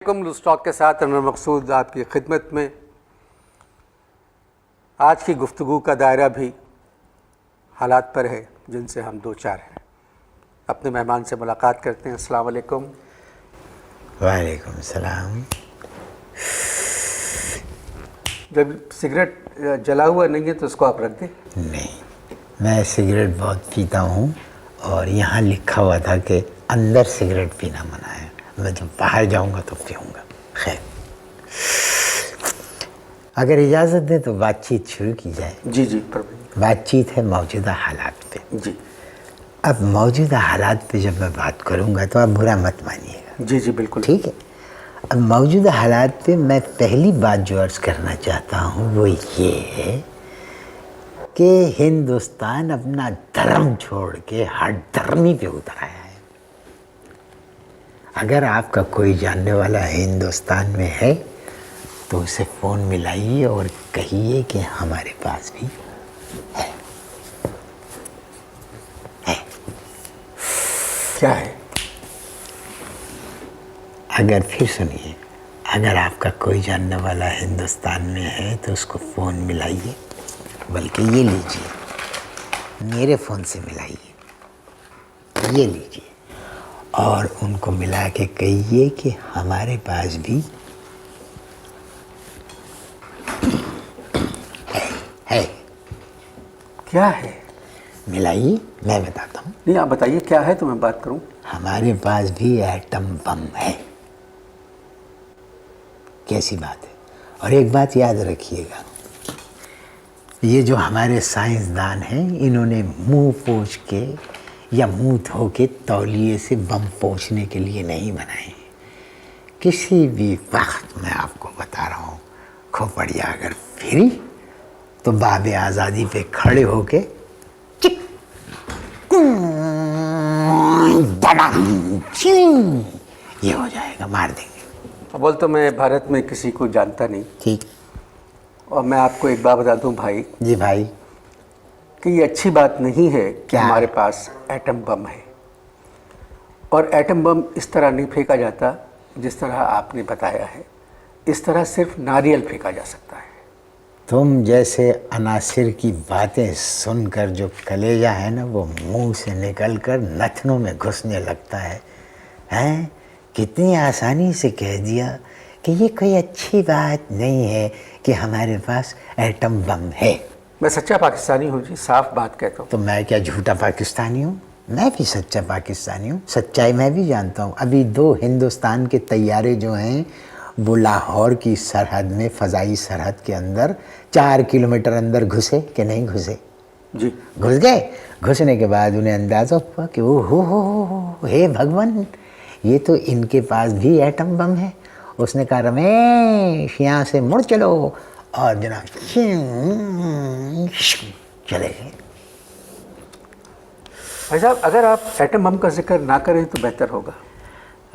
Stock के साथ अनवर मकसूद आपकी खिदमत में। आज की गुफ्तगू का दायरा भी हालात पर है जिनसे हम दो चार हैं। अपने मेहमान से मुलाकात करते हैं। अस्सलाम वालेकुम। वालेकुम सलाम। जब सिगरेट जला हुआ नहीं है तो उसको आप रख दें। नहीं, मैं सिगरेट बहुत पीता हूँ और यहाँ लिखा हुआ था कि अंदर सिगरेट पीना मना है। मैं जब बाहर जाऊँगा तो पीऊँगा। खैर, अगर इजाज़त दें तो बातचीत शुरू की जाए। जी जी फरमाइए। बातचीत है मौजूदा हालात पे। जी अब मौजूदा हालात पे जब मैं बात करूँगा तो आप बुरा मत मानिएगा। जी जी बिल्कुल ठीक है। अब मौजूदा हालात पे मैं पहली बात जो अर्ज़ करना चाहता हूँ वो ये है कि हिंदुस्तान अपना धर्म छोड़ के हर धर्मी पे उतर आया है। अगर आपका कोई जानने वाला हिंदुस्तान में है तो उसे फ़ोन मिलाइए और कहिए कि हमारे पास भी है। क्या है? अगर फिर सुनिए, अगर आपका कोई जानने वाला हिंदुस्तान में है तो उसको फ़ोन मिलाइए, बल्कि ये लीजिए, मेरे फ़ोन से मिलाइए, ये लीजिए और उनको मिला के कहिए कि हमारे पास भी है। क्या है? मिलाइए, मैं बताता हूँ। नहीं, आप बताइए क्या है तो मैं बात करूँ। हमारे पास भी एटम बम है। कैसी बात है? और एक बात याद रखिएगा, ये जो हमारे साइंसदान हैं इन्होंने मुंह पोंछ के या मुंह धो के तौलिए से बम पोंछने के लिए नहीं बनाए। किसी भी वक्त मैं आपको बता रहा हूँ, खोपड़िया अगर फिरी तो बाबे आज़ादी पे खड़े होके चिक ये हो जाएगा, मार देंगे। बोल तो मैं भारत में किसी को जानता नहीं। ठीक। और मैं आपको एक बात बता दूं भाई जी भाई। कि ये अच्छी बात नहीं है कि क्या? हमारे पास एटम बम है। और एटम बम इस तरह नहीं फेंका जाता जिस तरह आपने बताया है। इस तरह सिर्फ नारियल फेंका जा सकता है। तुम जैसे अनासिर की बातें सुनकर जो कलेजा है ना वो मुंह से निकलकर नथनों में घुसने लगता है। हैं? कितनी आसानी से कह दिया कि ये कोई अच्छी बात नहीं है कि हमारे पास एटम बम है। मैं सच्चा पाकिस्तानी हूँ जी, साफ बात कहता हूँ। तो मैं क्या झूठा पाकिस्तानी हूँ? मैं भी सच्चा पाकिस्तानी हूँ। सच्चाई मैं भी जानता हूँ। अभी 2 हिंदुस्तान के तैयारे जो हैं वो लाहौर की सरहद में, फ़ज़ाई सरहद के अंदर 4 किलोमीटर अंदर घुसे कि नहीं घुसे? जी घुस गए। घुसने के बाद उन्हें अंदाज़ा हुआ कि ओ हो हे भगवान, ये तो इनके पास भी एटम बम है। उसने कहा रमेश यहाँ से मुड़ चलो, और जनाब चले गए। भाई साहब, अगर आप एटम बम का जिक्र ना करें तो बेहतर होगा।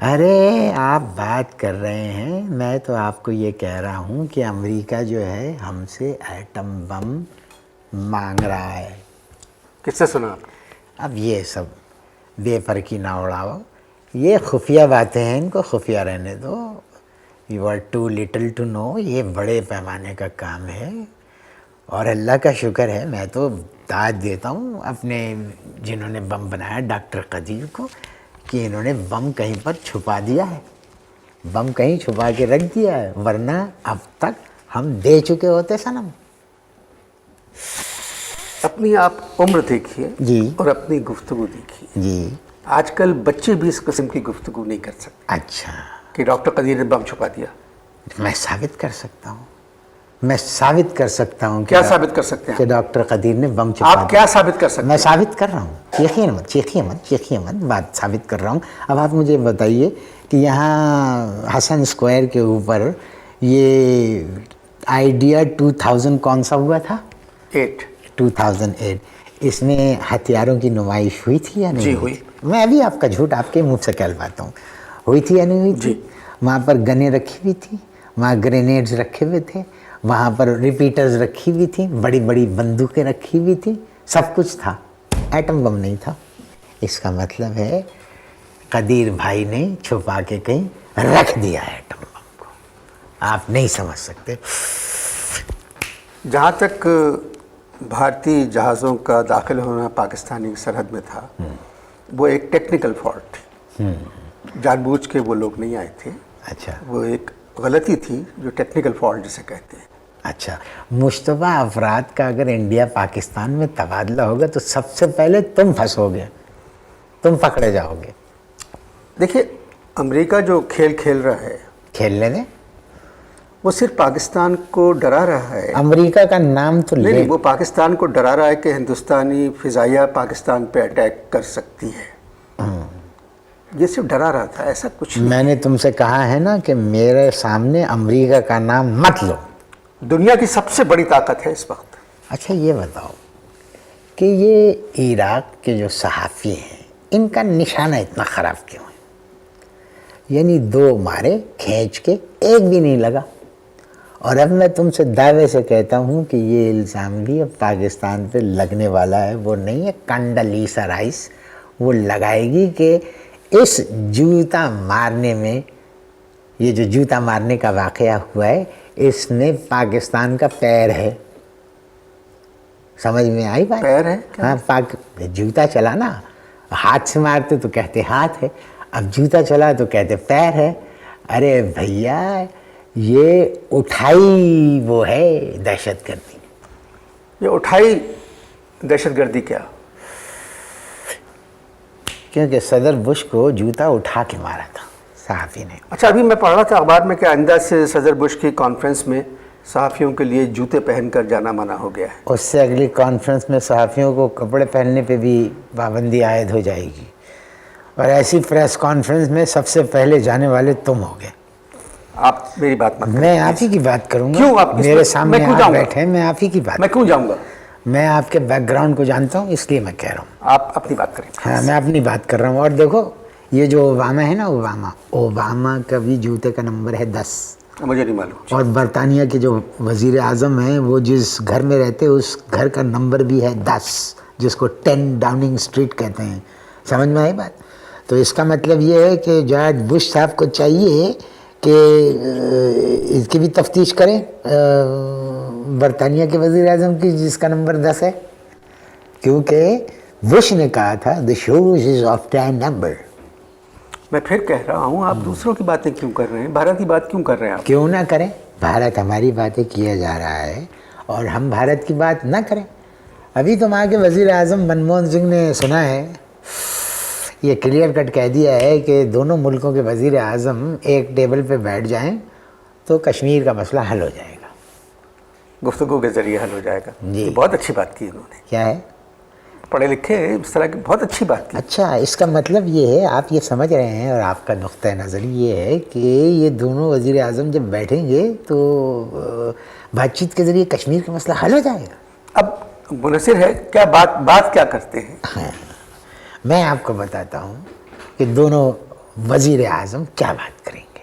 अरे आप बात कर रहे हैं, मैं तो आपको ये कह रहा हूँ कि अमेरिका जो है हमसे एटम बम मांग रहा है। किससे सुना आप? अब ये सब बेफर्की ना उड़ाओ, ये खुफिया बातें हैं, इनको खुफिया रहने दो। You are too little to know. ये बड़े पैमाने का काम है और अल्लाह का शुक्र है, मैं तो दाद देता हूँ अपने जिन्होंने बम बनाया डॉक्टर कदीर को कि इन्होंने बम कहीं पर छुपा दिया है, बम कहीं छुपा के रख दिया है, वरना अब तक हम दे चुके होते सनम। अपनी आप उम्र देखिए जी और अपनी गुफ्तगू देखिए। जी। आजकल बच्चे भी इस किस्म की गुफ्तगू नहीं कर सकते अच्छा, कि डॉक्टर कदीर ने बम छुपा दिया। मैं साबित कर सकता हूँ, मैं साबित कर सकता हूँ। क्या साबित कर सकते हैं कि डॉक्टर कदीर ने बम छुपा आप? क्या साबित कर सकते मैं हैं? साबित कर रहा हूँ, चीखिए मत, बात साबित कर रहा हूँ। अब आप मुझे बताइए कि यहाँ हसन स्क्वायर के ऊपर ये आइडिया 2000 कौन सा हुआ था? 2008। इसमें हथियारों की नुमाइश हुई थी या नहीं? जी हुई। मैं अभी आपका झूठ आपके मुंह से कहलवाता हूँ, हुई थी या नहीं हुई थी? वहाँ पर गनें रखी हुई थी, वहाँ ग्रेनेड्स रखे हुए थे, वहाँ पर रिपीटर्स रखी हुई थी, बड़ी बड़ी बंदूकें रखी हुई थी, सब कुछ था। एटम बम नहीं था। इसका मतलब है कदीर भाई ने छुपा के कहीं रख दिया है एटम बम को, आप नहीं समझ सकते। जहाँ तक भारतीय जहाज़ों का दाखिल होना पाकिस्तानी सरहद में था, वो एक टेक्निकल फॉल्ट थी, जानबूझ के वो लोग नहीं आए थे। अच्छा, वो एक गलती थी जो टेक्निकल फॉल्ट जिसे कहते हैं। अच्छा, मुश्तबा अफराद का अगर इंडिया पाकिस्तान में तबादला होगा तो सबसे पहले तुम फंसोगे, तुम पकड़े जाओगे। देखिए, अमेरिका जो खेल खेल रहा है, खेलने दें, वो सिर्फ पाकिस्तान को डरा रहा है। अमेरिका का नाम तो नहीं, ले। वो पाकिस्तान को डरा रहा है कि हिंदुस्तानी फिजाइया पाकिस्तान पे अटैक कर सकती है। ये सिर्फ डरा रहा था, ऐसा कुछ नहीं। मैंने तुमसे कहा है ना कि मेरे सामने अमेरिका का नाम मत लो। दुनिया की सबसे बड़ी ताकत है इस वक्त। अच्छा, ये बताओ कि ये इराक के जो सहाफ़ी हैं, इनका निशाना इतना ख़राब क्यों है? यानी 2 मारे खींच के, एक भी नहीं लगा। और अब मैं तुमसे दावे से कहता हूँ कि ये इल्ज़ाम भी अब पाकिस्तान पे लगने वाला है। वो नहीं है कंडलीसा राइस, वो लगाएगी कि इस जूता मारने में, ये जो जूता मारने का वाक़या हुआ है, इसमें पाकिस्तान का पैर है। समझ में आई बात? पैर है क्या? हाँ, जूता चला ना, हाथ से मारते तो कहते हाथ है, अब जूता चला तो कहते पैर है। अरे भैया, ये उठाई वो है दहशतगर्दी। ये उठाई दहशतगर्दी क्या? क्योंकि सदर बुश को जूता उठा के मारा था सहाफ़ी ने। अच्छा, अभी मैं पढ़ रहा था अखबार में कि आइंदा से सदर बुश की कॉन्फ्रेंस में सहाफ़ियों के लिए जूते पहनकर जाना मना हो गया है। उससे अगली कॉन्फ्रेंस में सहाफ़ियों को कपड़े पहनने पे भी पाबंदी आयद हो जाएगी। और ऐसी प्रेस कॉन्फ्रेंस में सबसे पहले जाने वाले तुम होगे। आप मेरी बात मत करें। मैं आप ही की बात करूंगा। क्यों आप मेरे सामने मैं क्यों आप जाऊंगा? बैठे, मैं आप ही की बात। मैं क्यों जाऊंगा? मैं आपके बैकग्राउंड को जानता हूँ, इसलिए मैं कह रहा हूँ। आप अपनी बात करें। हाँ, मैं अपनी बात कर रहा हूँ। और देखो, ये जो ओबामा है ना, ओबामा का भी जूते का नंबर है 10। मुझे नहीं मालूम। और बरतानिया के जो वज़ीर आज़म हैं, वो जिस घर में रहते हैं उस घर का नंबर भी है 10, जिसको 10 डाउनिंग स्ट्रीट कहते हैं। समझ में आई बात? तो इसका मतलब ये है कि जॉर्ज बुश साहब को चाहिए कि इसकी भी तफ्तीश करें, बरतानिया के वज़ीर आज़म की, जिसका नंबर 10 है। क्योंकि बुश ने कहा था the shoes is of 10 number. मैं फिर कह रहा हूँ, आप दूसरों की बातें क्यों कर रहे हैं? भारत की बात क्यों कर रहे हैं आप? क्यों ना करें? भारत हमारी बातें किया जा रहा है और हम भारत की बात ना करें। अभी तो वहाँ के वज़ीर आज़म मनमोहन सिंह ने सुना है, ये क्लियर कट कह दिया है कि दोनों मुल्कों के वज़ीर आज़म एक टेबल पे बैठ जाएं तो कश्मीर का मसला हल हो जाएगा। गुफ्तगू के ज़रिए हल हो जाएगा जी। तो बहुत अच्छी बात की उन्होंने। क्या है? पढ़े लिखे इस तरह की बहुत अच्छी बात की। अच्छा, इसका मतलब ये है, आप ये समझ रहे हैं और आपका नुक्ता नज़र ये है कि ये दोनों वज़ीर आज़म जब बैठेंगे तो बातचीत के ज़रिए कश्मीर का मसला हल हो जाएगा। अब मुनसिर है क्या, बात क्या करते हैं? हाँ, मैं आपको बताता हूँ कि दोनों वज़ीर आज़म क्या बात करेंगे।